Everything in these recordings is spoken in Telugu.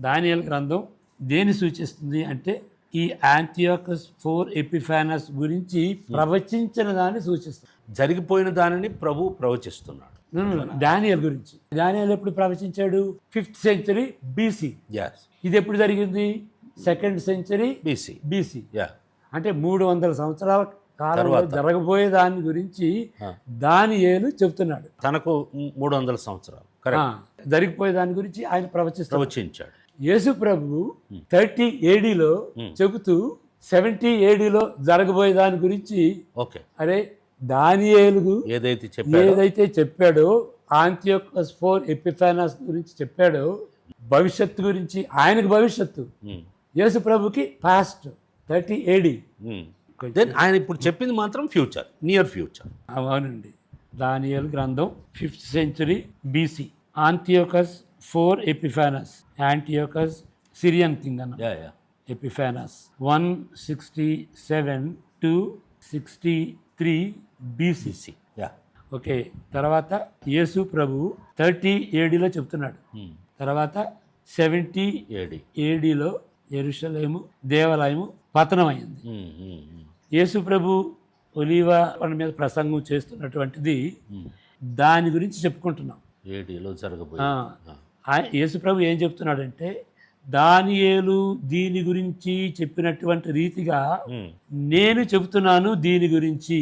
దానియేలు గ్రంథం దేని సూచిస్తుంది అంటే ఈ యాంటియోకస్ 4 ఎపిఫానస్ గురించి ప్రవచించిన దాన్ని సూచిస్తుంది. జరిగిపోయిన దానిని ప్రభు ప్రవచిస్తున్నాడు. దానియేలు గురించి. దానియేలు ఎప్పుడు ప్రవచించాడు? 5th century BC. ఇది ఎప్పుడు జరిగింది? 2nd century BC. అంటే 300 సంవత్సరాల కాలంలో జరగబోయే దాని గురించి దానియేలు చెబుతున్నాడు. తనకు 300 సంవత్సరాలు జరిగిపోయే దాని గురించి ఆయన ప్రవచించాడు. యేసు ప్రభు 30 ADలో చెబుతూ 70 ADలో జరగబోయే దాని గురించి అరే దానియేలు ఏదైతే చెప్పాడో యాంటియోకస్ 4 ఎపిఫానస్ గురించి చెప్పాడో భవిష్యత్తు గురించి, ఆయనకు భవిష్యత్తు, యేసు ప్రభుకి పాస్ట్ 30 AD. ఆయన ఇప్పుడు చెప్పింది మాత్రం ఫ్యూచర్, నియర్ ఫ్యూచర్. అవునండి. దానియేలు గ్రంథం 5th century BC. Antiochus 4 Epiphanes. Antiochus Syrian king అన్న. Epiphanes 167 to 63 BC. ఓకే. తర్వాత యేసు ప్రభు 30 ADలో చెప్తున్నాడు. తర్వాత 70 ADలో యెరూషలేము దేవాలయము పతనమైంది. యేసు ప్రభు ఒలీవ కొండ మీద ప్రసంగం చేస్తున్నటువంటిది దాని గురించి చెప్పుకుంటున్నాం. యేసు ప్రభు ఏం చెప్తున్నాడంటే దానియేలు దీని గురించి చెప్పినటువంటి రీతిగా నేను చెబుతున్నాను దీని గురించి.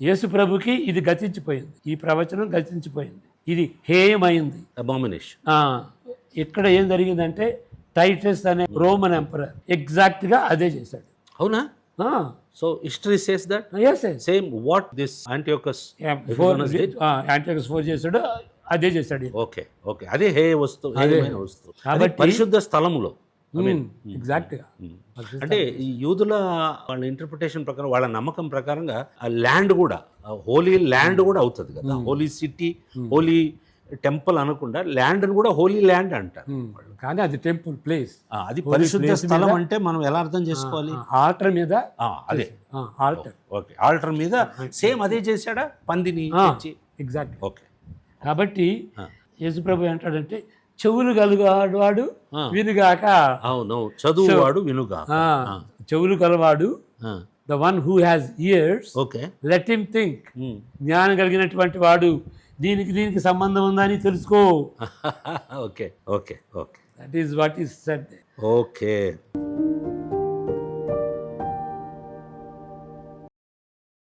యేసు ప్రభుకి ఇది గతించిపోయింది, ఈ ప్రవచనం గతించిపోయింది, ఇది హేయమైంది, అబామినేషన్. ఇక్కడ ఏం జరిగిందంటే టైటస్ అనే రోమన్ ఎంపరర్ ఎగ్జాక్ట్ గా అదే చేశాడు. అవునా? So history says that same what this Antiochus 4 చేశాడు, అదే చేశాడు. ఓకే. అదే హేయమైన వస్తువు కాబట్టి పరిశుద్ధ స్థలములో. ఎగ్జాక్ట్ గా అంటే ఈ యూదుల వాళ్ళ ఇంటర్ప్రిటేషన్ ప్రకారం, వాళ్ళ నమ్మకం ప్రకారంగా ఆ ల్యాండ్ కూడా హోలీ ల్యాండ్ కూడా అవుతుంది కదా. హోలీ సిటీ, హోలీ టెంపుల్ అనకుండా ల్యాండ్ కూడా హోలీ ల్యాండ్ అంటారు. కానీ అది టెంపుల్ ప్లేస్, అది పరిశుద్ధ స్థలం. అంటే మనం ఎలా అర్థం చేసుకోవాలి? ఆల్టర్ మీద, అదే ఆల్టర్ మీద సేమ్ అదే చేశాడా పందిని? ఎగ్జాక్ట్. ఓకే. కాబట్టి యేసుప్రభు ఏంటాడంటే చెవులు గలవాడు వినుగాక. అవును, చదువువాడు వినుగాక. చెవులు గలవాడు, the one who has years let him think. జ్ఞానం కలిగినటువంటి వాడు దీనికి సంబంధం ఉందని తెలుసుకో. Okay. That is what is said. Okay.